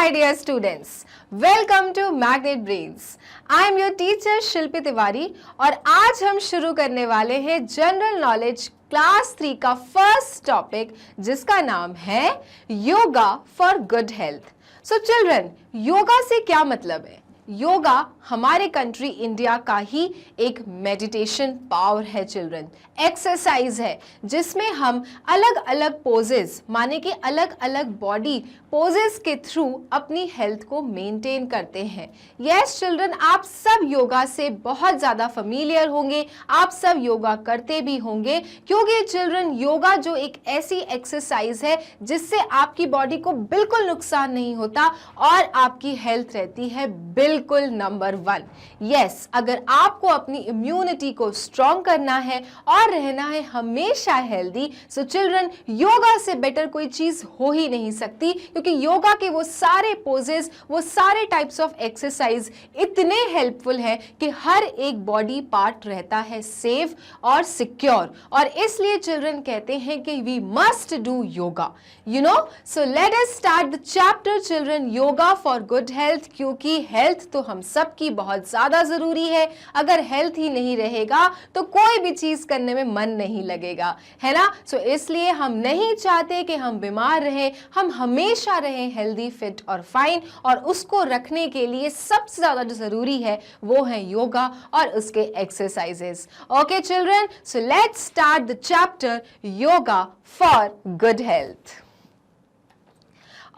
my dear students, welcome to Magnet Brains. I am your teacher शिल्पी तिवारी और आज हम शुरू करने वाले हैं जनरल नॉलेज क्लास 3 का फर्स्ट टॉपिक जिसका नाम है yoga for good health. So children, yoga से क्या मतलब है? योगा हमारे कंट्री इंडिया का ही एक मेडिटेशन पावर है चिल्ड्रन, एक्सरसाइज है जिसमें हम अलग अलग पोजेस माने कि अलग अलग बॉडी पोजेस के थ्रू अपनी हेल्थ को मेंटेन करते हैं. यस चिल्ड्रन, आप सब योगा से बहुत ज़्यादा फेमिलियर होंगे, आप सब योगा करते भी होंगे क्योंकि चिल्ड्रन योगा जो एक ऐसी एक्सरसाइज है जिससे आपकी बॉडी को बिल्कुल नुकसान नहीं होता और आपकी हेल्थ रहती है बिल्कुल नंबर 1. यस, अगर आपको अपनी इम्यूनिटी को स्ट्रॉन्ग करना है और रहना है हमेशा हेल्दी, सो चिल्ड्रन योगा से बेटर कोई चीज हो ही नहीं सकती क्योंकि योगा के वो सारे पोजेस, वो सारे टाइप्स ऑफ एक्सरसाइज इतने हेल्पफुल है कि हर एक बॉडी पार्ट रहता है सेफ और सिक्योर. और इसलिए चिल्ड्रन कहते हैं कि we must do yoga, you know. So let us start the chapter children, yoga for good health. क्योंकि हेल्थ तो हम सबकी बहुत ज्यादा जरूरी है. अगर हेल्थ ही नहीं रहेगा तो कोई भी चीज करने में मन नहीं लगेगा, है ना. सो इसलिए हम नहीं चाहते कि हम बीमार रहें, हम हमेशा रहें हेल्दी, फिट और फाइन. और उसको रखने के लिए सबसे ज्यादा जो जरूरी है वो है योगा और उसके exercises. Okay children, so let's start the chapter yoga for good health.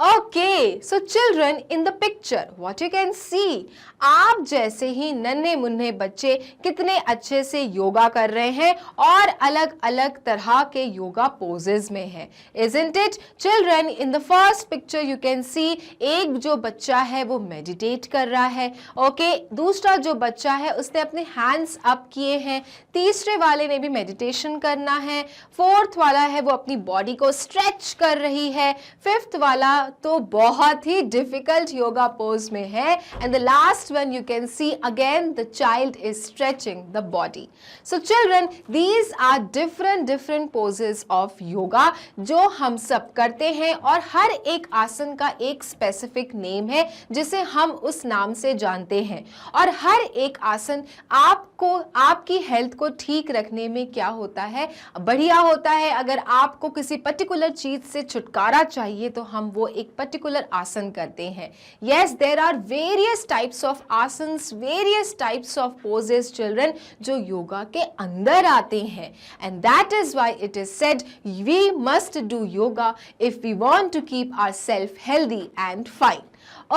Okay, so children, in the picture, what you can see, आप जैसे ही नन्हे मुन्ने बच्चे कितने अच्छे से योगा कर रहे हैं और अलग अलग तरह के योगा पोजेज में हैं. Isn't it? Children, in the first picture you can see, एक जो बच्चा है वो मेडिटेट कर रहा है. ओके, दूसरा जो बच्चा है उसने अपने हैंड्स अप किए हैं. तीसरे वाले ने भी मेडिटेशन करना है. फोर्थ वाला है वो अपनी बॉडी को स्ट्रेच कर रही है. फिफ्थ वाला तो बहुत ही डिफिकल्ट योगा पोज में है. And the last one you can see again the child is stretching the body. So children, these are different poses of yoga जो हम सब करते हैं और हर एक आसन का एक स्पेसिफिक नेम है जिसे हम उस नाम से जानते हैं. और हर एक आसन आपको आपकी हेल्थ को ठीक रखने में क्या होता है, बढ़िया होता है. अगर आपको किसी पर्टिकुलर चीज से छुटकारा चाहिए तो हम वो एक पर्टिकुलर आसन करते हैं. Yes, there are various types of asans, various types of poses children जो योगा के अंदर आते हैं. And that is why it is said we must do yoga if we want to keep ourself healthy and fine.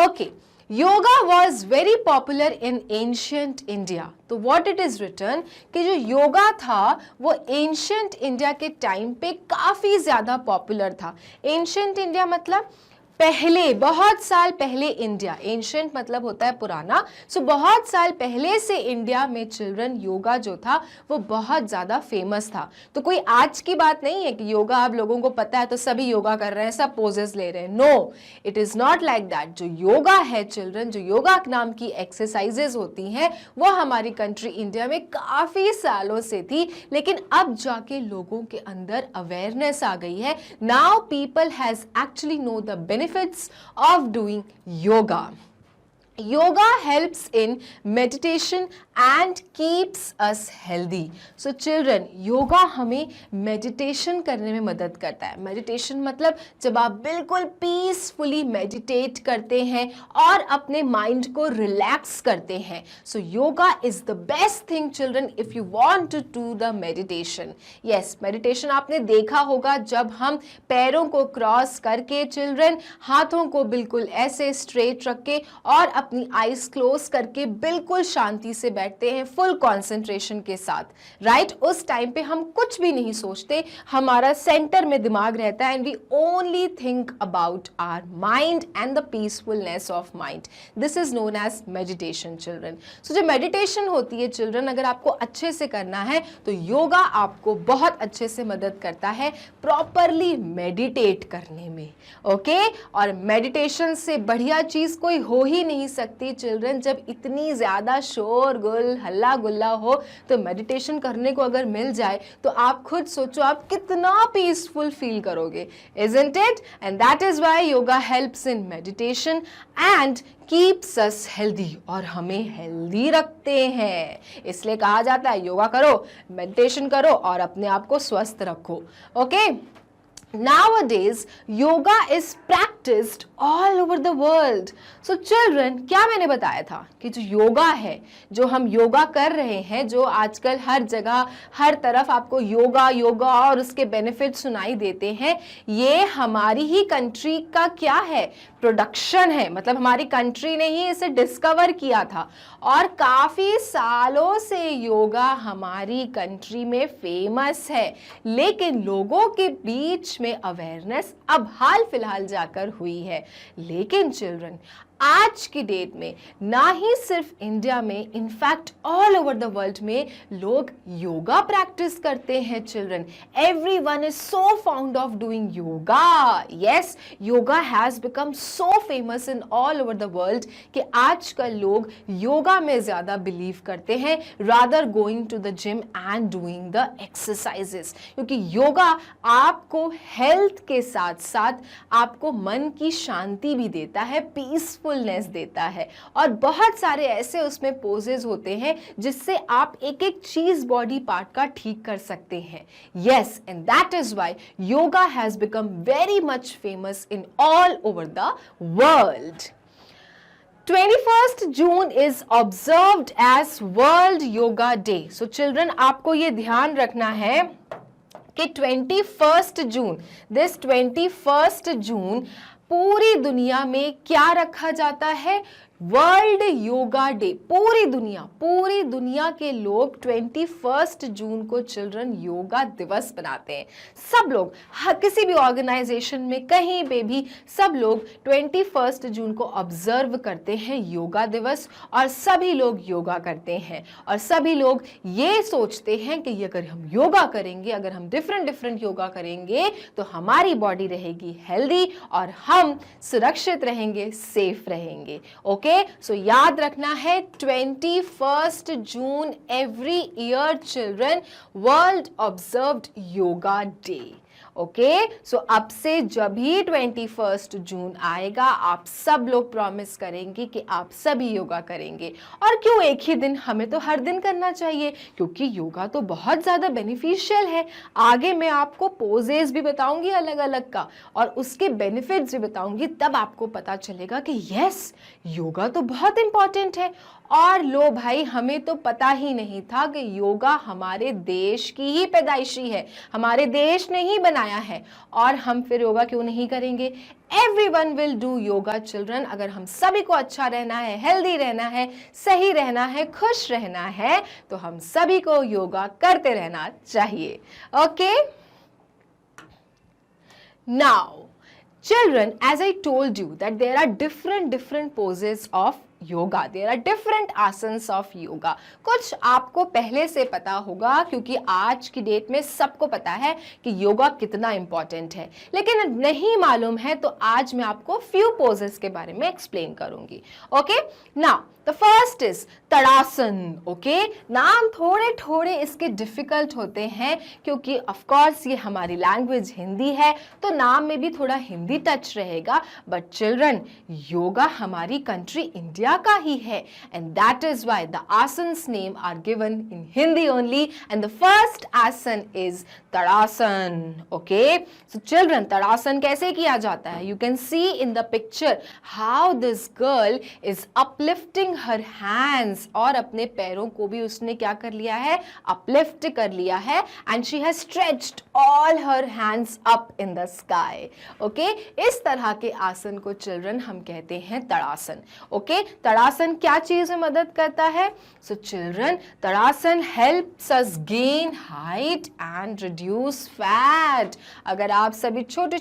Okay, yoga was very popular in ancient India. तो what it is written कि जो योगा था वो ancient India के time पे काफी ज्यादा popular था. एंशियंट इंडिया मतलब पहले, बहुत साल पहले इंडिया. एंशियंट मतलब होता है पुराना. सो बहुत साल पहले से इंडिया में चिल्ड्रन योगा जो था वो बहुत ज़्यादा फेमस था. तो कोई आज की बात नहीं है कि योगा आप लोगों को पता है तो सभी योगा कर रहे हैं, सब पोजेस ले रहे हैं. No, it is not like that. जो योगा है चिल्ड्रन, जो योगा नाम की एक्सरसाइजेज होती हैं वो हमारी कंट्री इंडिया में काफ़ी सालों से थी, लेकिन अब जाके लोगों के अंदर अवेयरनेस आ गई है. Now people has actually know the benefits of doing yoga. Yoga helps in meditation and keeps us healthy. So children, yoga हमें meditation करने में मदद करता है. Meditation मतलब जब आप बिल्कुल peacefully meditate करते हैं और अपने mind को relax करते हैं. So yoga is the best thing children if you want to do the meditation. Yes, meditation आपने देखा होगा जब हम पैरों को क्रॉस करके children हाथों को बिल्कुल ऐसे straight रख के और अपनी आईज क्लोज करके बिल्कुल शांति से बैठते हैं फुल कंसंट्रेशन के साथ. राइट, उस टाइम पे हम कुछ भी नहीं सोचते, हमारा सेंटर में दिमाग रहता है and we only think about our mind and the peacefulness of mind. This is known as meditation children. So जो मेडिटेशन होती है चिल्ड्रन, अगर आपको अच्छे से करना है तो योगा आपको बहुत अच्छे से मदद करता है प्रॉपरली मेडिटेट करने में. ओके, और मेडिटेशन से बढ़िया चीज कोई हो ही नहीं सकती चिल्ड्रन, जब इतनी ज़्यादा शोर गुल हल्ला गुल्ला हो तो मेडिटेशन करने को अगर मिल जाए तो आप खुद सोचो आप कितना पीसफुल फील करोगे, isn't it? And that is why yoga helps in meditation and keeps us healthy, और हमें हेल्दी रखते हैं। इसलिए कहा जाता है योगा करो, मेडिटेशन करो और अपने आप को स्वस्थ रखो। Okay, Nowadays, yoga is practiced all over the world. So children, क्या मैंने बताया था कि जो योगा है, जो हम योगा कर रहे हैं, जो आजकल हर जगह हर तरफ आपको योगा योगा और उसके बेनिफिट सुनाई देते हैं, ये हमारी ही कंट्री का क्या है, प्रोडक्शन है। मतलब हमारी कंट्री ने ही इसे डिस्कवर किया था और काफ़ी सालों से योगा हमारी कंट्री में फेमस है, लेकिन लोगों के बीच में अवेयरनेस अब हाल फिलहाल जाकर हुई है। लेकिन चिल्ड्रन, आज की डेट में ना ही सिर्फ इंडिया में, in fact all over the world में लोग योगा प्रैक्टिस करते हैं। Children, everyone is so fond of doing yoga. Yes, yoga has become so famous in all over the world कि आजकल लोग योगा में ज़्यादा बिलीव करते हैं rather going to the gym and doing the exercises, क्योंकि योगा आपको health के साथ साथ आपको मन की शांति भी देता है, पीसफुलनेस देता है, और बहुत सारे ऐसे उसमें पोजेज होते हैं जिससे आप एक एक चीज बॉडी पार्ट का ठीक कर सकते हैं। Yes, and that is why yoga has become very much famous in all over the world. 21st June is observed as World Yoga Day. So children, आपको ये ध्यान रखना है कि 21st जून, दिस 21st जून पूरी दुनिया में क्या रखा जाता है, वर्ल्ड योगा डे। पूरी दुनिया के लोग 21st जून को चिल्ड्रन योगा दिवस बनाते हैं। सब लोग, किसी भी ऑर्गेनाइजेशन में कहीं पे भी सब लोग 21st जून को ऑब्जर्व करते हैं योगा दिवस, और सभी लोग योगा करते हैं और सभी लोग ये सोचते हैं कि अगर हम योगा करेंगे, अगर हम डिफरेंट योगा करेंगे तो हमारी बॉडी रहेगी हेल्दी और हम सुरक्षित रहेंगे, सेफ रहेंगे। ओके, सो याद रखना है 21st June every year children world observed yoga day. Okay, so अब से जब भी 21st जून आएगा आप सब लोग प्रॉमिस करेंगे कि आप सभी योगा करेंगे। और क्यों एक ही दिन, हमें तो हर दिन करना चाहिए, क्योंकि योगा तो बहुत ज़्यादा बेनिफिशियल है। आगे मैं आपको पोजेज भी बताऊंगी अलग अलग का और उसके बेनिफिट्स भी बताऊंगी, तब आपको पता चलेगा कि यस, योगा तो बहुत इंपॉर्टेंट है। और लो भाई, हमें तो पता ही नहीं था कि योगा हमारे देश की ही पैदाइशी है, हमारे देश ने ही बनाया है, और हम फिर योगा क्यों नहीं करेंगे। Everyone will do yoga children. अगर हम सभी को अच्छा रहना है, हेल्दी रहना है, सही रहना है, खुश रहना है, तो हम सभी को योगा करते रहना चाहिए। Okay, now children, as I told you that there are different poses of yoga, there are different asans of yoga. कुछ आपको पहले से पता होगा क्योंकि आज की डेट में सबको पता है कि योगा कितना इंपॉर्टेंट है, लेकिन नहीं मालूम है तो आज मैं आपको फ्यू पोजेस के बारे में एक्सप्लेन करूंगी। Okay, now the first is Tadasana. Okay, नाम थोड़े थोड़े इसके डिफिकल्ट होते हैं क्योंकि ऑफ कोर्स ये हमारी लैंग्वेज हिंदी है तो नाम में भी थोड़ा हिंदी टच रहेगा, बट चिल्ड्रन योगा हमारी कंट्री इंडिया का ही है, and that is why the asans name are given in Hindi only, and the first asan is Tadasana. Okay, so children Tadasan कैसे किया जाता है? You can see in the picture how this girl is uplifting her hands, और अपने पैरों को भी उसने क्या कर लिया है, अपलिफ्ट कर लिया है, and she has stretched all her hands up in the sky. Okay, इस तरह के आसन को चिल्ड्रन हम कहते हैं तड़ासन। ओके, तड़ासन क्या चीज में मदद करता है? So children tadasana helps us gain height and reduce fat. अगर आप सभी छोटे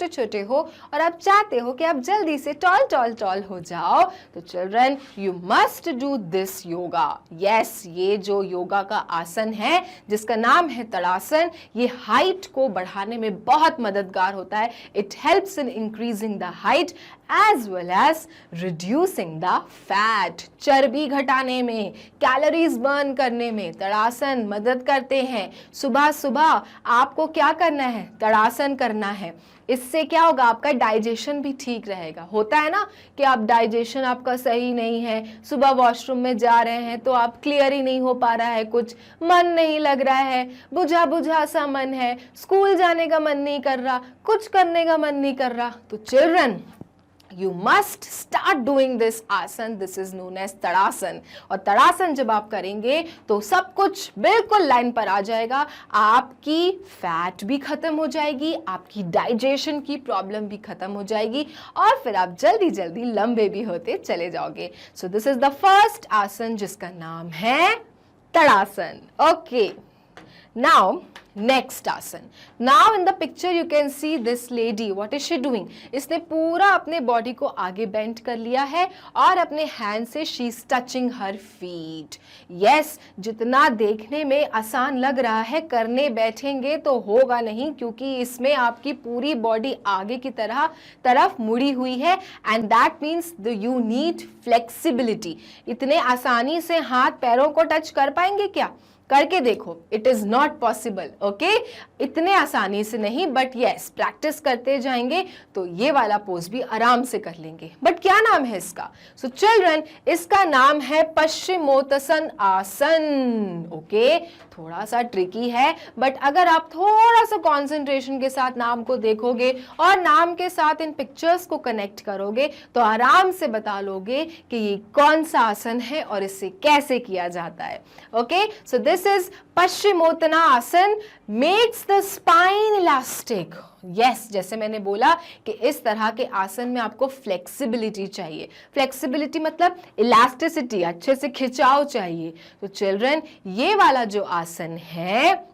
छोटे हो और आप चाहते हो कि आप जल्दी से टॉल हो जाओ, तो children you must do this yoga. Yes, ये जो योगा का आसन है जिसका नाम है तड़ासन, ये हाइट को बढ़ाने में बहुत मददगार होता है। It helps in increasing the height as well as reducing the fat, चर्बी घटाने में, कैलोरीज बर्न करने में तड़ासन मदद करते हैं। सुबह सुबह आपको क्या करना है? तड़ासन करना है। इससे क्या होगा? आपका डाइजेशन भी ठीक रहेगा। होता है ना कि आप डाइजेशन आपका सही नहीं है, सुबह वॉशरूम में जा रहे हैं तो आप क्लियर ही नहीं हो पा रहा है, कुछ मन नहीं लग रहा है, बुझा बुझा सा मन है, स्कूल जाने का मन नहीं कर रहा, कुछ करने का मन नहीं कर रहा, तो children You must start doing this आसन. This is known as Tadasana. और तड़ासन जब आप करेंगे तो सब कुछ बिल्कुल लाइन पर आ जाएगा। आपकी फैट भी खत्म हो जाएगी, आपकी डाइजेशन की प्रॉब्लम भी खत्म हो जाएगी और फिर आप जल्दी जल्दी लंबे भी होते चले जाओगे। सो दिस इज द फर्स्ट आसन जिसका नाम है तड़ासन। ओके, now next आसन। now in the picture you can see this lady, what is she doing? इसने पूरा अपने बॉडी को आगे बेंड कर लिया है और अपने हैंड से she is touching her feet। yes, जितना देखने में आसान लग रहा है, करने बैठेंगे तो होगा नहीं, क्योंकि इसमें आपकी पूरी बॉडी आगे की तरफ मुड़ी हुई है and that means you need flexibility। इतने आसानी से हाथ पैरों को टच कर पाएंगे क्या? करके देखो, it is not possible. Okay, इतने आसानी से नहीं, बट यस, प्रैक्टिस करते जाएंगे तो ये वाला पोज भी आराम से कर लेंगे। बट क्या नाम है इसका? सो चिल्ड्रन, इसका नाम है पश्चिमोत्तासन आसन। ओके, थोड़ा सा ट्रिकी है, बट अगर आप थोड़ा सा कॉन्सेंट्रेशन के साथ नाम को देखोगे और नाम के साथ इन पिक्चर्स को कनेक्ट करोगे तो आराम से बता लोगे कि ये कौन सा आसन है और इससे कैसे किया जाता है। ओके, सो दिस इज पश्चिमोत्ताना आसन, makes the spine elastic. Yes, जैसे मैंने बोला कि इस तरह के आसन में आपको फ्लेक्सिबिलिटी चाहिए। फ्लेक्सिबिलिटी मतलब इलास्टिसिटी, अच्छे से खिंचाव चाहिए। तो चिल्ड्रन, ये वाला जो आसन है,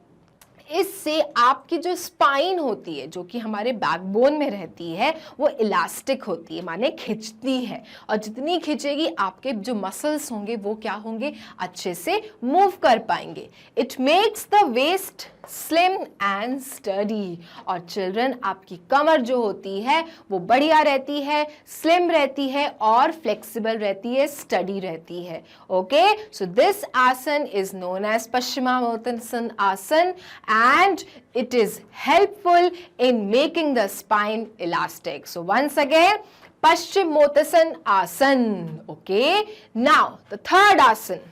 इससे आपकी जो स्पाइन होती है, जो कि हमारे बैकबोन में रहती है, वो इलास्टिक होती है, माने खिंचती है। और जितनी खिंचेगी आपके जो मसल्स होंगे वो क्या होंगे? अच्छे से मूव कर पाएंगे। It makes the waist slim and study. और चिल्ड्रन, आपकी कमर जो होती है वो बढ़िया रहती है, स्लिम रहती है और फ्लेक्सिबल रहती है, स्टडी रहती है। ओके, सो दिस आसन इज नोन एज पश्चिमोत्तासन आसन and it is helpful in making the spine elastic. So once again, Paschimottanasana Asan. Okay, now the third asan.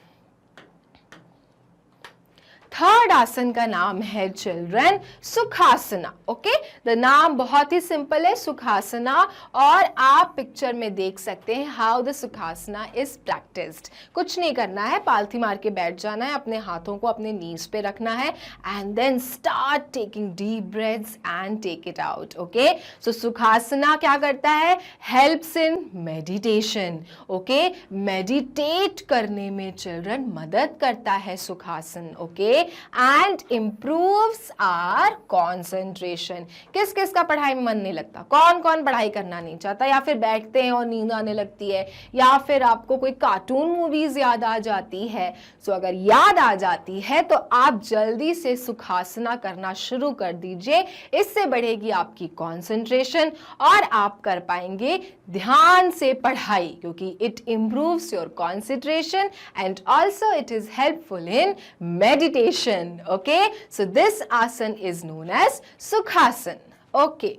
Third आसन का नाम है चिल्ड्रन सुखासना। ओके, द नाम बहुत ही सिंपल है, सुखासना। और आप पिक्चर में देख सकते हैं how the Sukhasana is practised. कुछ नहीं करना है, पालथी मार के बैठ जाना है, अपने हाथों को अपने नीज पे रखना है and then start taking deep breaths and take it out. Okay, so sukhasana क्या करता है? Helps in meditation. Okay, meditate करने में चिल्ड्रन मदद करता है sukhasana. Okay, and improves our concentration। किस किस का पढ़ाई में मन नहीं लगता? कौन कौन पढ़ाई करना नहीं चाहता? या फिर बैठते हैं और नींद आने लगती है, या फिर आपको कोई कार्टून मूवीज याद आ जाती है। सो अगर याद आ जाती है तो आप जल्दी से सुखासना करना शुरू कर दीजिए। इससे बढ़ेगी आपकी कंसंट्रेशन और आप कर पाएंगे ध्यान से पढ़ाई, क्योंकि it improves your concentration and also it is helpful in meditation। Okay, so this asan is known as Sukhasan. Okay,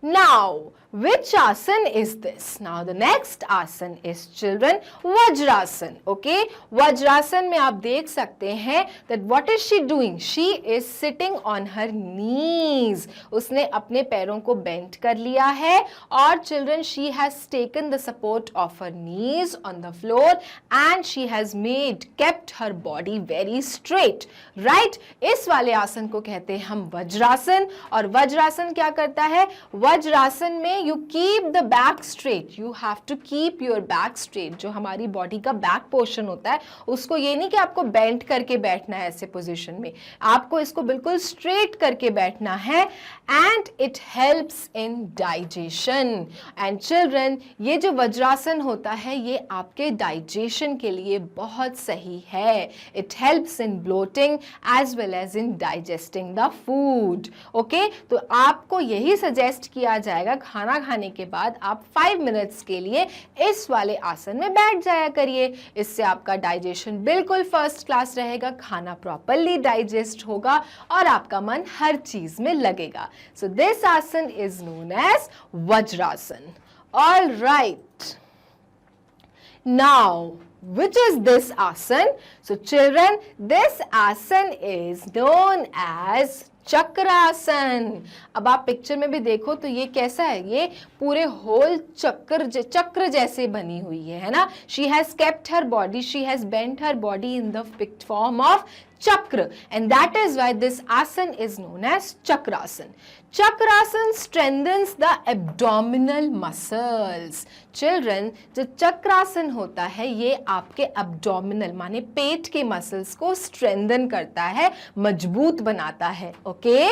now which asan is this? Now the next asan is children Vajrasan. Okay, Vajrasan में आप देख सकते हैं that what is she doing? She is sitting on her knees. उसने अपने पैरों को bend कर लिया है और children she has taken the support of her knees on the floor and she has kept her body very straight. Right? इस वाले आसन को कहते हैं हम वज्रासन। और वज्रासन क्या करता है? वज्रासन में you keep the back straight, you have to keep your back straight. जो हमारी बॉडी का बैक पोर्शन होता है उसको ये नहीं कि आपको बेंड करके बैठना है ऐसे पोजीशन में, आपको इसको बिल्कुल स्ट्रेट करके बैठना है। And it helps in digestion. And children, ये जो वज्रासन होता है ये आपके डाइजेशन के लिए बहुत सही है। It helps in bloating as well as in digesting the food. Okay, तो आपको यही सजेस्ट किया जाएगा, खाना खाने के बाद आप 5 मिनट्स के लिए इस वाले आसन में बैठ जाया करिए। इससे आपका डाइजेशन बिल्कुल फर्स्ट क्लास रहेगा, खाना प्रॉपरली डाइजेस्ट होगा और आपका मन हर चीज में लगेगा। सो दिस आसन is known as Vajrasan. All right, now which is this asan? So children, this asan is known as चक्रासन। अब आप पिक्चर में भी देखो तो ये कैसा है, ये पूरे होल चक्र जैसे बनी हुई है ना। She has kept her body, she has bent her body in the form of chakra, and that is why this आसन is known as chakrasana. Chakrasana strengthens the abdominal muscles. Children, जो चक्रासन होता है ये आपके abdominal माने पेट के मसल्स को स्ट्रेंथन करता है, मजबूत बनाता है। ओके,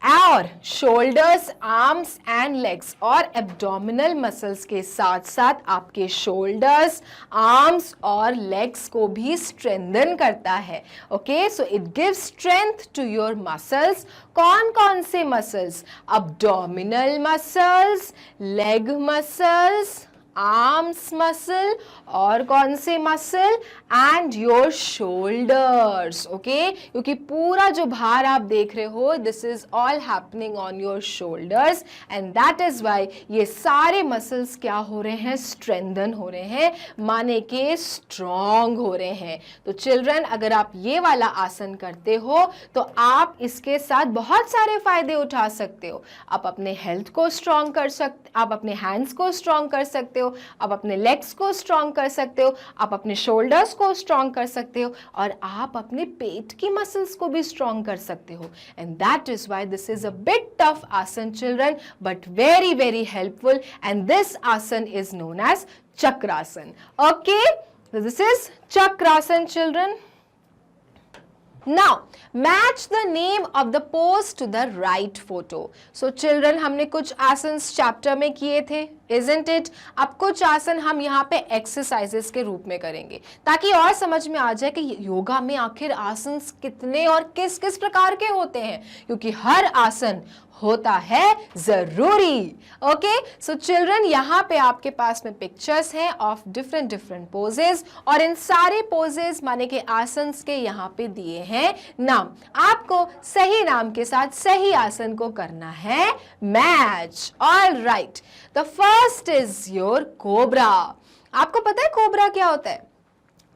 और शोल्डर्स, आर्म्स एंड लेग्स और एब्डोमिनल मसल्स के साथ साथ आपके शोल्डर्स, आर्म्स और लेग्स को भी स्ट्रेंथन करता है। Okay, so it gives strength to your muscles. कौन कौन से muscles? Abdominal muscles, leg muscles, arms muscle और कौन से muscle? And your shoulders. Okay, क्योंकि पूरा जो भार आप देख रहे हो this is all happening on your shoulders, and that is why ये सारे मसल्स क्या हो रहे हैं? स्ट्रेंथन हो रहे हैं, माने के स्ट्रॉन्ग हो रहे हैं। तो चिल्ड्रन, अगर आप ये वाला आसन करते हो तो आप इसके साथ बहुत सारे फायदे उठा सकते हो। आप अपने हेल्थ को स्ट्रॉन्ग कर सकते, आप अपने हैंड्स को स्ट्रॉन्ग कर सकते हो, आप अपने लेग्स को स्ट्रॉन्ग कर सकते हो, आप अपने शोल्डर्स को स्ट्रॉन्ग कर सकते हो और आप अपने पेट की मसल्स को भी स्ट्रॉन्ग कर सकते हो। And that is why this is a bit tough asana children, but very very helpful, and this आसन is known as chakrasana. Okay, this is chakrasana children. Now match the name of the pose to the right photo. So children, हमने कुछ asanas chapter में किए थे, isn't it? अब कुछ आसन हम यहाँ पे एक्सरसाइजेस के रूप में करेंगे ताकि और समझ में आ जाए कि योगा में आखिर आसन्स कितने और किस किस प्रकार के होते हैं, क्योंकि हर आसन होता है जरूरी। ओके, सो चिल्ड्रन, यहाँ पे आपके पास में पिक्चर्स हैं ऑफ डिफरेंट डिफरेंट पोजेस और इन सारे पोजेस माने के आसन्स के यहाँ पे दिए हैं नाम। आपको सही नाम के साथ सही आसन को करना है match. All right, the first is your cobra. आपको पता है कोबरा क्या होता है?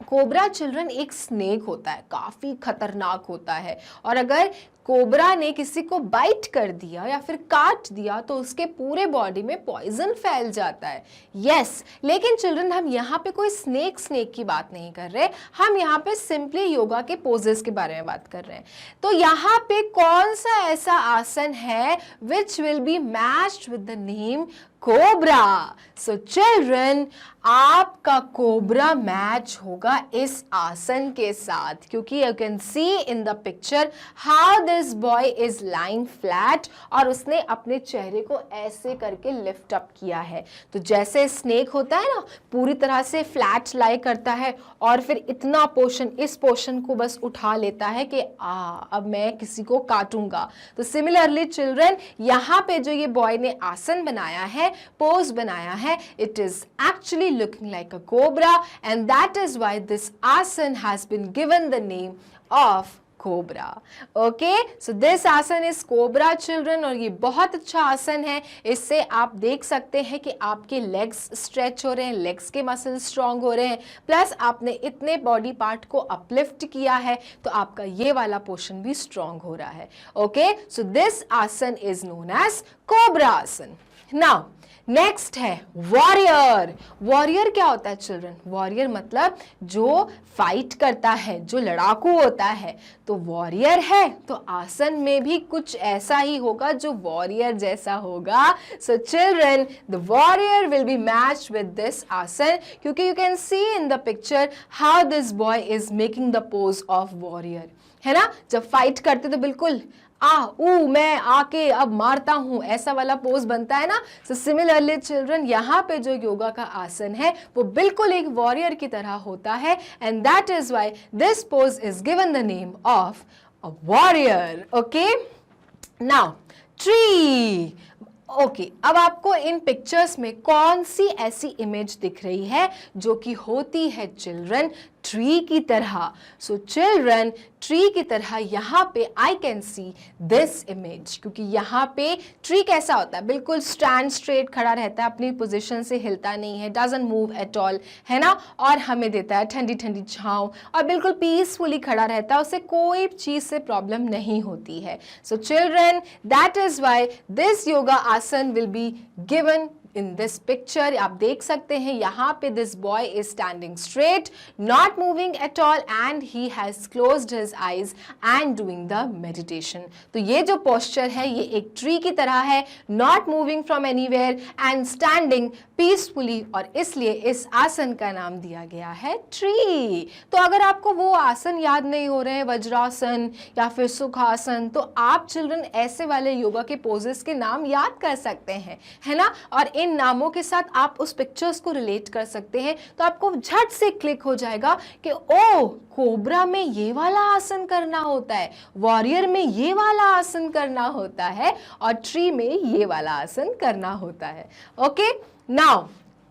कोबरा चिल्ड्रन एक स्नेक होता है, काफी खतरनाक होता है, और अगर कोबरा ने किसी को बाइट कर दिया या फिर काट दिया तो उसके पूरे बॉडी में पॉइजन फैल जाता है। यस, लेकिन चिल्ड्रन हम यहाँ पे कोई स्नेक की बात नहीं कर रहे, हम यहाँ पे सिंपली योगा के पोजेस के बारे में बात कर रहे हैं। तो यहाँ पे कौन सा ऐसा आसन है which will be matched with the name cobra? So children, आपका कोबरा मैच होगा इस आसन के साथ, क्योंकि you can see in the picture how this boy is lying flat, और उसने अपने चेहरे को ऐसे करके लिफ्ट अप किया है। तो जैसे स्नेक होता है ना, पूरी तरह से फ्लैट लाई करता है और फिर इतना पोर्शन, इस पोर्शन को बस उठा लेता है कि अब मैं किसी को काटूंगा। तो सिमिलरली चिल्ड्रन, यहाँ पे जो ये बॉय ने आसन बनाया है, पोज बनाया है, it is actually looking like a cobra, and that is why this asan has been given the name of cobra. Okay, so this asan is cobra children, और ये बहुत अच्छा आसन है। इससे आप देख सकते हैं कि आपके लेग्स स्ट्रेच हो रहे हैं, लेग्स के मसल्स स्ट्रॉन्ग हो रहे हैं, प्लस आपने इतने बॉडी पार्ट को अपलिफ्ट किया है तो आपका ये वाला पोर्शन भी स्ट्रॉन्ग हो रहा है। ओके, सो दिस आसन इज नोन एज कोबरा आसन। नाउ नेक्स्ट है वॉरियर। वॉरियर क्या होता है चिल्ड्रन? वॉरियर मतलब जो फाइट करता है, जो लड़ाकू होता है। तो वॉरियर है तो आसन में भी कुछ ऐसा ही होगा जो वॉरियर जैसा होगा। So children the warrior will be matched with this आसन, क्योंकि you can see in the picture how this boy is making the pose of warrior, है ना। जब फाइट करते तो बिल्कुल मैं आके अब मारता हूं, ऐसा वाला पोज बनता है ना। सो सिमिलरली चिल्ड्रन, यहाँ पे जो योगा का आसन है वो बिल्कुल एक वॉरियर की तरह होता है, and that is why this pose is given the name of a warrior. Okay, now tree. Okay, अब आपको इन पिक्चर्स में कौन सी ऐसी इमेज दिख रही है जो कि होती है चिल्ड्रन ट्री की तरह? सो चिल्ड्रन, ट्री की तरह यहाँ पे I can see this image, क्योंकि यहाँ पे ट्री कैसा होता है? बिल्कुल स्टैंड स्ट्रेट खड़ा रहता है, अपनी पोजीशन से हिलता नहीं है, डजंट मूव एट ऑल, है ना। और हमें देता है ठंडी ठंडी छांव, और बिल्कुल पीसफुली खड़ा रहता है, उसे कोई चीज से प्रॉब्लम नहीं होती है। So children, that is why this yoga asana will be given in this picture। आप देख सकते हैं यहाँ पे this boy is standing straight, not moving at all, and he has closed his eyes and doing the meditation। तो ये जो posture है ये एक tree की तरह है, not moving from anywhere and standing peacefully, और इसलिए इस आसन का नाम दिया गया है tree। तो अगर आपको वो आसन याद नहीं हो रहे हैं, वज्रासन या फिर सुखासन, तो आप चिल्ड्रन ऐसे वाले योगा के पोजेस के नाम याद कर सकते हैं, है ना। और इन नामों के साथ आप उस पिक्चर्स को रिलेट कर सकते हैं, तो आपको झट से क्लिक हो जाएगा कि ओ, कोबरा में ये वाला आसन करना होता है, वॉरियर में ये वाला आसन करना होता है, और ट्री में ये वाला आसन करना होता है। Okay, now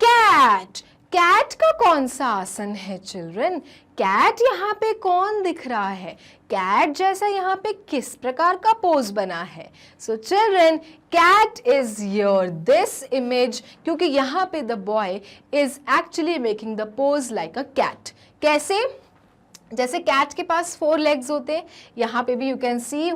cat. कैट का कौन सा आसन है चिल्ड्रन? कैट यहाँ पे कौन दिख रहा है? कैट जैसा यहाँ पे किस प्रकार का पोज बना है? So children, cat is your this image, क्योंकि यहाँ पे the boy is actually making the pose like a cat. कैसे? जैसे कैट के पास 4 लेग्स होते हैं, यहाँ पे भी यू कैन सी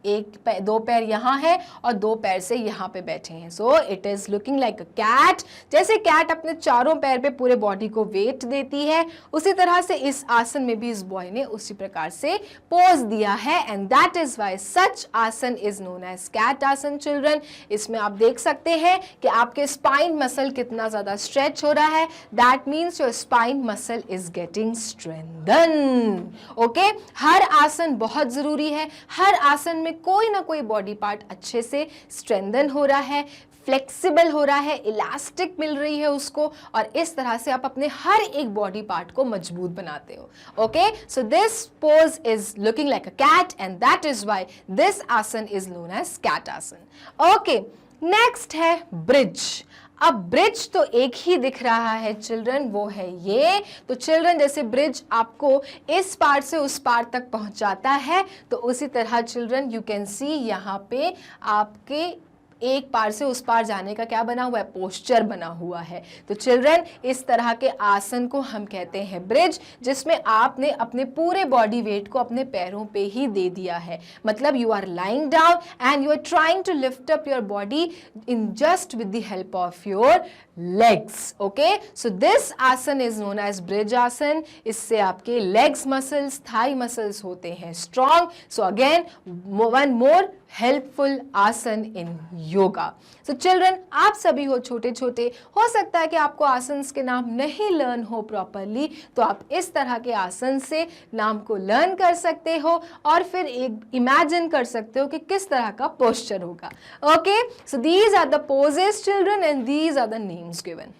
दो पैर यहाँ है और 2 पैर से यहाँ पे बैठे हैं। So it is looking like a cat. जैसे कैट अपने चारों पैर पे पूरे बॉडी को वेट देती है, उसी तरह से इस आसन में भी इस बॉय ने उसी प्रकार से पोज दिया है, एंड दैट इज व्हाई सच आसन इज नोन एज कैट आसन। चिल्ड्रन, इसमें आप देख सकते हैं कि आपके स्पाइन मसल कितना ज्यादा स्ट्रेच हो रहा है। That means your spine muscle is getting strengthen. Okay, हर आसन बहुत जरूरी है। हर आसन में कोई ना कोई बॉडी पार्ट अच्छे से स्ट्रेंथन हो रहा है, फ्लेक्सिबल हो रहा है, इलास्टिक मिल रही है उसको, और इस तरह से आप अपने हर एक बॉडी पार्ट को मजबूत बनाते हो। Okay, so this pose is looking like a cat, and that is why this आसन is known as cat asan. Okay, next है ब्रिज। अब ब्रिज तो एक ही दिख रहा है चिल्ड्रन, वो है ये। तो चिल्ड्रन, जैसे ब्रिज आपको इस पार से उस पार तक पहुंचाता है, तो उसी तरह चिल्ड्रन यू कैन सी यहाँ पे आपके एक पार से उस पार जाने का क्या बना हुआ है? पोस्चर बना हुआ है। तो चिल्ड्रन, इस तरह के आसन को हम कहते हैं ब्रिज, जिसमें आपने अपने पूरे बॉडी वेट को अपने पैरों पे ही दे दिया है। मतलब you are lying down and you are trying to lift up your body in just with the help of your legs. Okay, so this आसन is known as bridge asan. इससे आपके लेग्स मसल्स, थाई मसल्स होते हैं strong. So again one more helpful asan in yoga. So children, आप सभी हो छोटे छोटे, हो सकता है कि आपको आसन्स के नाम नहीं लर्न हो प्रॉपरली, तो आप इस तरह के आसन से नाम को लर्न कर सकते हो और फिर एक इमेजिन कर सकते हो कि किस तरह का पोस्चर होगा। Okay, so these are the poses children and these are the names given.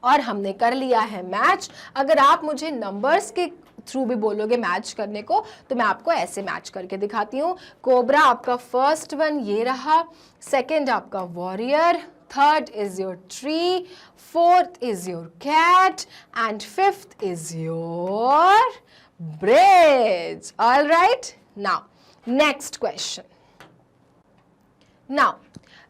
और हमने कर लिया है मैच। अगर आप मुझे नंबर्स के थ्रू भी बोलोगे मैच करने को, तो मैं आपको ऐसे मैच करके दिखाती हूँ। कोबरा आपका फर्स्ट वन ये रहा, सेकंड आपका warrior, third is your tree, fourth is your cat, and fifth is your bridge. All right, now next question. Now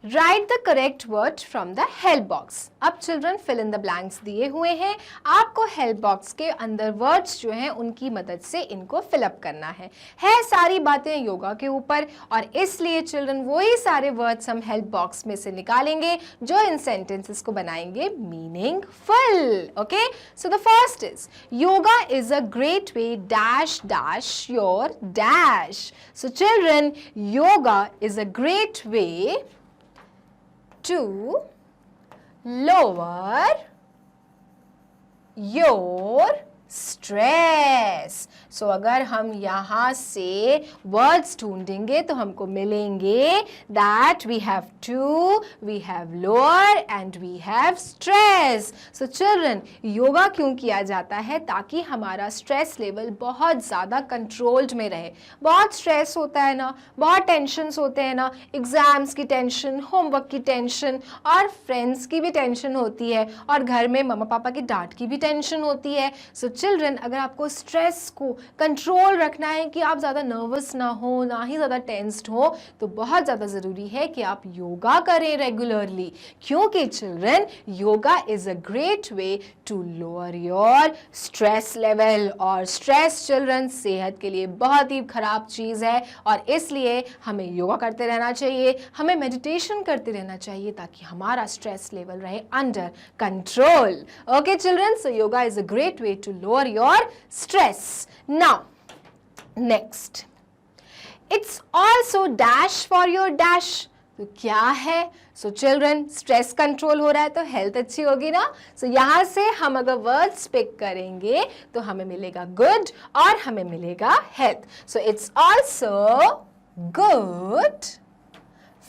write the correct word from the help box. अब children fill in the blanks दिए हुए हैं, आपको help box के अंदर words जो हैं उनकी मदद से इनको फिलअप करना है सारी बातें योगा के ऊपर, और इसलिए चिल्ड्रन वही सारे वर्ड्स हम हेल्प बॉक्स में से निकालेंगे जो इन सेंटेंसेस को बनाएंगे meaningful. Okay, so the first is yoga is a great way dash dash your dash. So children, yoga is a great way to lower your stress। सो अगर हम यहाँ से वर्ड्स ढूंढेंगे तो हमको मिलेंगे that we have to, we have lower and we have stress. So children, yoga क्यों किया जाता है? ताकि हमारा स्ट्रेस लेवल बहुत ज़्यादा कंट्रोल्ड में रहे। बहुत स्ट्रेस होता है ना, बहुत टेंशन्स होते हैं ना, एग्जाम्स की टेंशन, होमवर्क की टेंशन, और फ्रेंड्स की भी टेंशन होती है, और घर में मम्मा पापा की डांट की भी टेंशन होती है। सो चिल्ड्रन, अगर आपको स्ट्रेस को कंट्रोल रखना है कि आप ज़्यादा नर्वस ना हो, ना ही ज़्यादा टेंस्ड हो, तो बहुत ज़्यादा ज़रूरी है कि आप योगा करें रेगुलरली, क्योंकि children yoga is a great way to lower your stress level. और स्ट्रेस चिल्ड्रन सेहत के लिए बहुत ही ख़राब चीज़ है, और इसलिए हमें योगा करते रहना चाहिए, हमें मेडिटेशन करते रहना चाहिए, ताकि हमारा स्ट्रेस लेवल रहे under control. Okay children, so yoga is a great way to lower your stress. Now, next, it's also dash for your dash. तो क्या है? सो चिल्ड्रन, स्ट्रेस कंट्रोल हो रहा है तो हेल्थ अच्छी होगी ना। सो यहाँ से हम अगर वर्ड्स पिक करेंगे तो हमें मिलेगा गुड और हमें मिलेगा health. So it's also good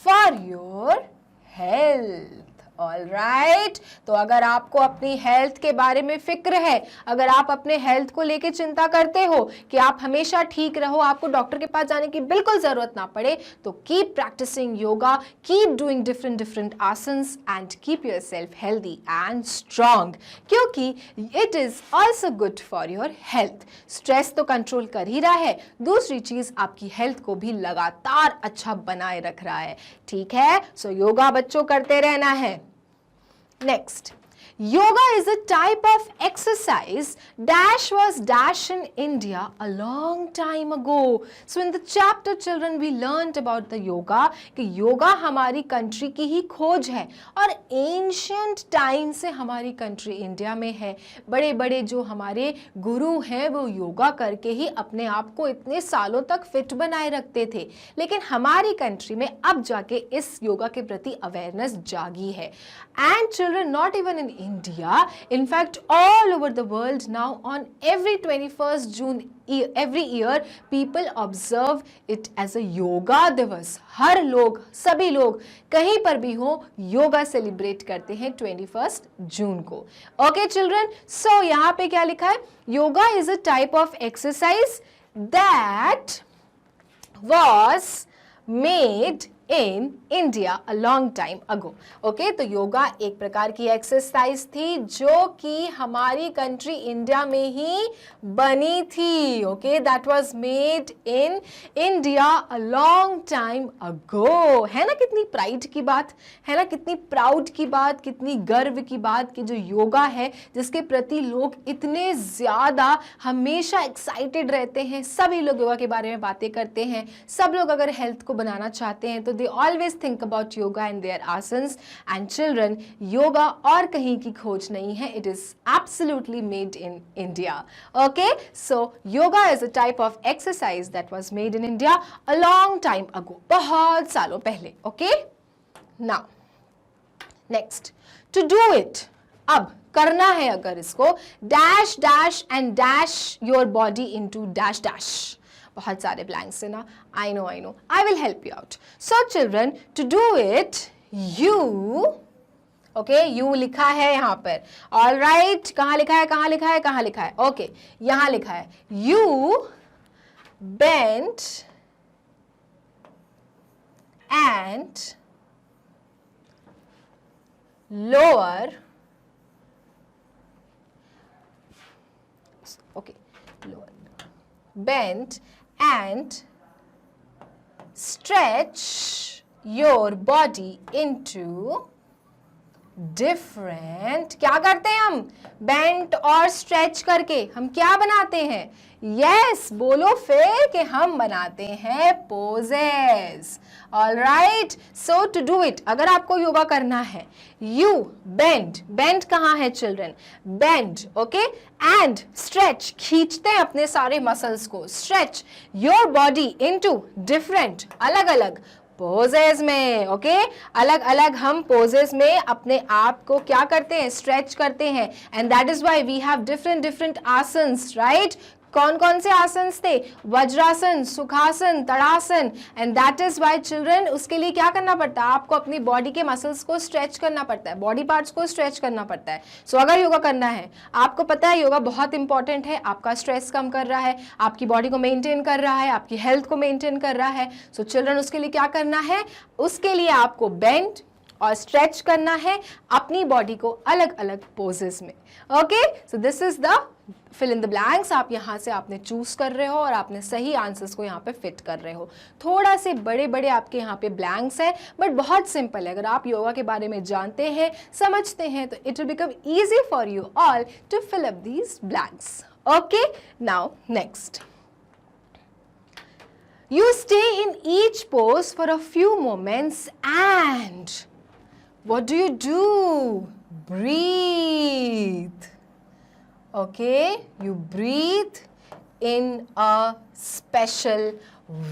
for your health. All right, तो अगर आपको अपनी हेल्थ के बारे में फिक्र है, अगर आप अपने हेल्थ को लेके चिंता करते हो कि आप हमेशा ठीक रहो, आपको डॉक्टर के पास जाने की बिल्कुल ज़रूरत ना पड़े, तो keep practicing yoga, keep doing different asanas and keep yourself healthy and strong, क्योंकि it is also good for your health. Stress तो कंट्रोल कर ही रहा है, दूसरी चीज़ आपकी हेल्थ को भी लगातार अच्छा बनाए रख रहा है। ठीक है, सो योगा बच्चों करते रहना है। Next, yoga is a type of exercise dash was dash in India a long time ago. So in the chapter children we learned about the yoga कि योगा हमारी कंट्री की ही खोज है, और एंशियंट टाइम से हमारी कंट्री इंडिया में है। बड़े बड़े जो हमारे गुरु हैं वो योगा करके ही अपने आप को इतने सालों तक फिट बनाए रखते थे, लेकिन हमारी कंट्री में अब जाके इस योगा के प्रति अवेयरनेस जागी है। And children, not even in India, in fact all over the world now, on every 21st June every year people observe it as a yoga दिवस। हर लोग, सभी लोग कहीं पर भी हो, योगा सेलिब्रेट करते हैं 21 जून को। ओके चिल्ड्रन, सो यहाँ पे क्या लिखा है? Yoga is a type of exercise that was made in India a long time ago. Okay, तो योगा एक प्रकार की एक्सरसाइज थी जो कि हमारी कंट्री इंडिया में ही बनी थी। Okay, that was made in India a long time ago. है ना कितनी प्राइड की बात, है ना कितनी प्राउड की बात, कितनी गर्व की बात कि जो योगा है जिसके प्रति लोग इतने ज़्यादा हमेशा एक्साइटेड रहते हैं, सभी लोग योगा के बारे में बातें करते हैं। सब लोग अगर हेल्थ को बनाना चाहते हैं तो they always think about yoga and their asanas. And children, yoga और कहीं की खोज नहीं है, it is absolutely made in India. Okay, so yoga is a type of exercise that was made in India a long time ago, बहुत सालों पहले. Okay, now next, to do it, अब करना है अगर इसको, dash dash and dash your body into dash dash. बहुत सारे ब्लैंक्स है ना, I know, I will help you out. So children, to do it, you, okay, you लिखा है यहाँ पर, all right, कहाँ लिखा है, कहाँ लिखा है, कहाँ लिखा है, okay, यहाँ लिखा है, you bend and lower, okay, lower, bend and stretch your body into different, क्या करते हैं हम, बेंट और स्ट्रेच करके हम क्या बनाते हैं, यस बोलो फिर कि हम बनाते हैं poses. Alright, so to do it, अगर आपको योगा करना है, यू बेंड, बेंड कहाँ है children, bend, okay, and stretch, खींचते हैं अपने सारे मसल्स को, stretch your body into different, अलग अलग पोजेस में, ओके, अलग अलग हम पोजेस में अपने आप को क्या करते हैं, स्ट्रेच करते हैं, and that is why we have different different asanas, right. कौन कौन से आसन्स थे, vajrasana, sukhasana, tadasana, and that is why children, उसके लिए क्या करना पड़ता है, आपको अपनी बॉडी के मसल्स को स्ट्रेच करना पड़ता है, बॉडी पार्ट्स को स्ट्रेच करना पड़ता है। सो अगर योगा करना है, आपको पता है योगा बहुत इंपॉर्टेंट है, आपका स्ट्रेस कम कर रहा है, आपकी बॉडी को मेंटेन कर रहा है, आपकी हेल्थ को मेंटेन कर रहा है। सो चिल्ड्रन उसके लिए क्या करना है, उसके लिए आपको बेंड और स्ट्रेच करना है अपनी बॉडी को अलग अलग पोजेस में, okay. So this is the fill in the blanks, आप यहाँ से आपने चूज कर रहे हो और आपने सही आंसर्स को यहाँ पे फिट कर रहे हो। थोड़ा से बड़े बड़े आपके यहाँ पे ब्लैंक्स हैं, बट बहुत सिंपल है, अगर आप योगा के बारे में जानते हैं, समझते हैं, तो it will become easy for you all to fill up these blanks, okay. Now next, you stay in each pose for a few moments and what do? Breathe. Okay, you breathe in a special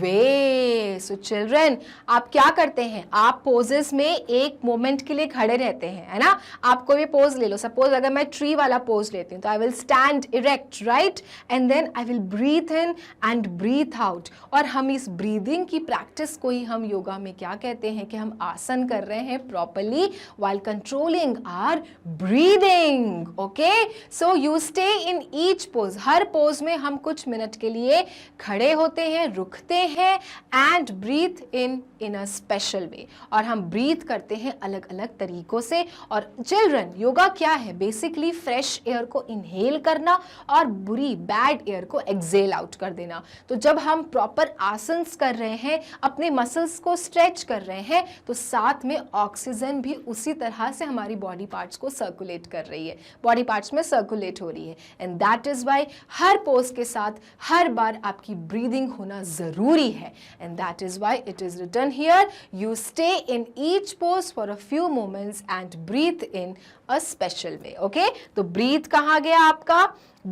way. So children, आप क्या करते हैं, आप poses में एक moment के लिए खड़े रहते हैं, है ना। आप कोई भी पोज ले लो, सपोज अगर मैं ट्री वाला पोज लेती हूँ तो I will stand erect, right, and then I will breathe in and breathe out. और हम इस ब्रीदिंग की प्रैक्टिस को ही हम योगा में क्या कहते हैं कि हम आसन कर रहे हैं properly while controlling our breathing, okay. So you stay in each pose, हर पोज में हम कुछ मिनट के लिए खड़े होते हैं, रुकते हैं, and breathe in a special way, और हम ब्रीथ करते हैं अलग अलग तरीकों से। और चिल्ड्रन, योगा क्या है, बेसिकली फ्रेश एयर को इनहेल करना और बुरी बैड एयर को एक्सेल आउट कर देना। तो जब हम प्रॉपर आसन्स कर रहे हैं, अपने मसल्स को स्ट्रेच कर रहे हैं, तो साथ में ऑक्सीजन भी उसी तरह से हमारी बॉडी पार्ट्स को सर्कुलेट कर रही है, बॉडी पार्ट्स में सर्कुलेट हो रही है, एंड दैट इज व्हाई हर पोज के साथ हर बार आपकी ब्रीदिंग होना जरूरी है, and that is why it is written here, you stay in each pose for a few moments and breathe in a special way, okay। तो breathe कहाँ गया आपका,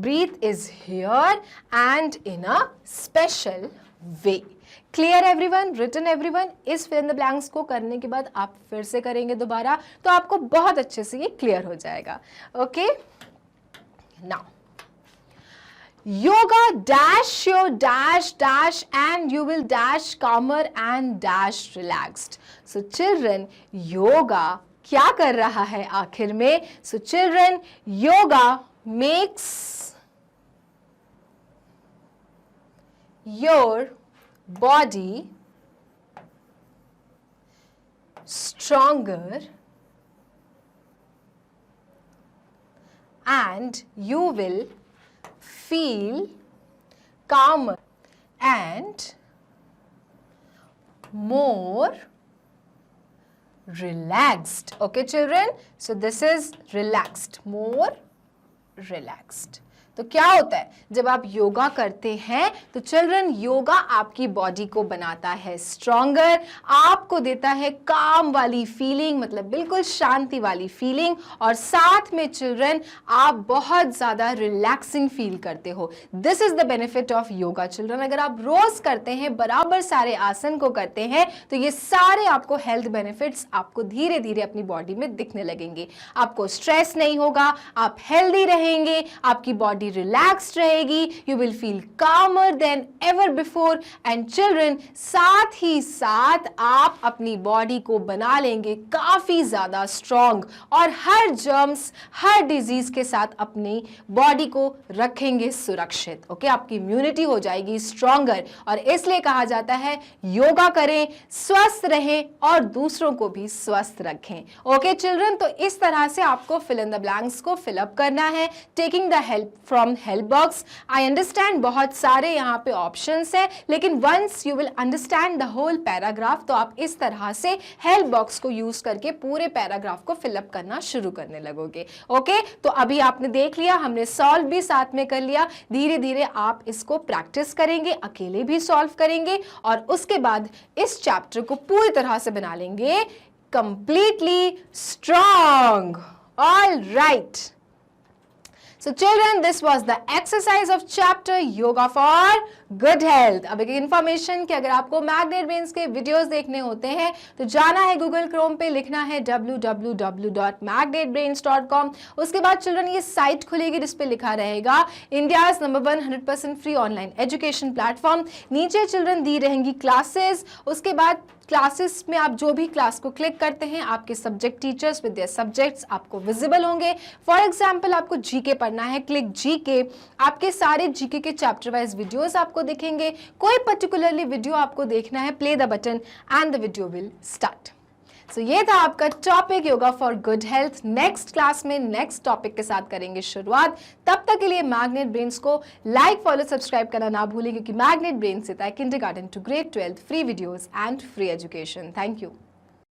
breathe is here and in a special way। Clear everyone, written everyone। इस fill in the blanks को करने के बाद आप फिर से करेंगे दोबारा, तो आपको बहुत अच्छे से ये क्लियर हो जाएगा, okay। Now yoga dash your dash dash and you will dash calmer and dash relaxed। So children, yoga क्या कर रहा है आखिर में, so children, yoga makes your body stronger and you will feel calmer and more relaxed, okay children। So this is relaxed, more relaxed। तो क्या होता है जब आप योगा करते हैं, तो चिल्ड्रन योगा आपकी बॉडी को बनाता है स्ट्रॉन्गर, आपको देता है काम वाली फीलिंग, मतलब बिल्कुल शांति वाली फीलिंग, और साथ में चिल्ड्रन आप बहुत ज़्यादा रिलैक्सिंग फील करते हो। This is the benefit of yoga children. अगर आप रोज करते हैं, बराबर सारे आसन को करते हैं, तो ये सारे आपको हेल्थ बेनिफिट्स आपको धीरे धीरे अपनी बॉडी में दिखने लगेंगे। आपको स्ट्रेस नहीं होगा, आप हेल्दी रहेंगे, आपकी बॉडी रिलैक्स्ड रहेगी, यू विल फील कामर then ever before, and children साथ ही साथ आप अपनी बॉडी को बना लेंगे काफी ज्यादा स्ट्रॉन्ग, और हर जर्म्स, हर डिजीज के साथ अपनी बॉडी को रखेंगे सुरक्षित, ओके। आपकी इम्यूनिटी हो जाएगी स्ट्रॉन्गर, और इसलिए कहा जाता है योगा करें, स्वस्थ रहें और दूसरों को भी स्वस्थ रखें, ओके चिल्ड्रन। तो इस तरह से आपको फिल इन द ब्लैंक्स को फिल अप करना है, taking the help from help box. I understand बहुत सारे यहाँ पे ऑप्शंस हैं, लेकिन once you will understand the whole paragraph तो आप इस तरह से हेल्प बॉक्स को यूज करके पूरे पैराग्राफ को फिलअप करना शुरू करने लगोगे। ओके, तो अभी आपने देख लिया, हमने सॉल्व भी साथ में कर लिया। धीरे धीरे आप इसको प्रैक्टिस करेंगे, अकेले भी सॉल्व करेंगे और उसके बाद इस चैप्टर को पूरी तरह से बना लेंगे completely strong. All right, so children, this was the exercise of chapter yoga for good health। अब एक इन्फॉर्मेशन कि अगर आपको मैग्नेट ब्रेन्स के वीडियोस देखने होते हैं तो जाना है गूगल क्रोम पे, लिखना है www.magnetbrains.com। उसके बाद चिल्ड्रन ये साइट खुलेगी जिस पे लिखा रहेगा India's number 1 100% free online education platform. नीचे चिल्ड्रन दी रहेंगी क्लासेस, उसके बाद क्लासेस में आप जो भी क्लास को क्लिक करते हैं आपके subject teachers with their subjects आपको विजिबल होंगे। फॉर एग्जांपल आपको जीके पढ़ना है, क्लिक जीके, आपके सारे जीके के चैप्टर वाइज वीडियोस आपको दिखेंगे। कोई पर्टिकुलरली वीडियो आपको देखना है, play the button and the video will start. So ये था आपका topic yoga for good health. Next class में नेक्स्ट टॉपिक के साथ करेंगे शुरुआत। तब तक के लिए मैग्नेट ब्रेन्स को लाइक, फॉलो, सब्सक्राइब करना ना भूलें, क्योंकि मैग्नेट ब्रेन्स देता है kindergarten to grade 12 free videos and free education. Thank you.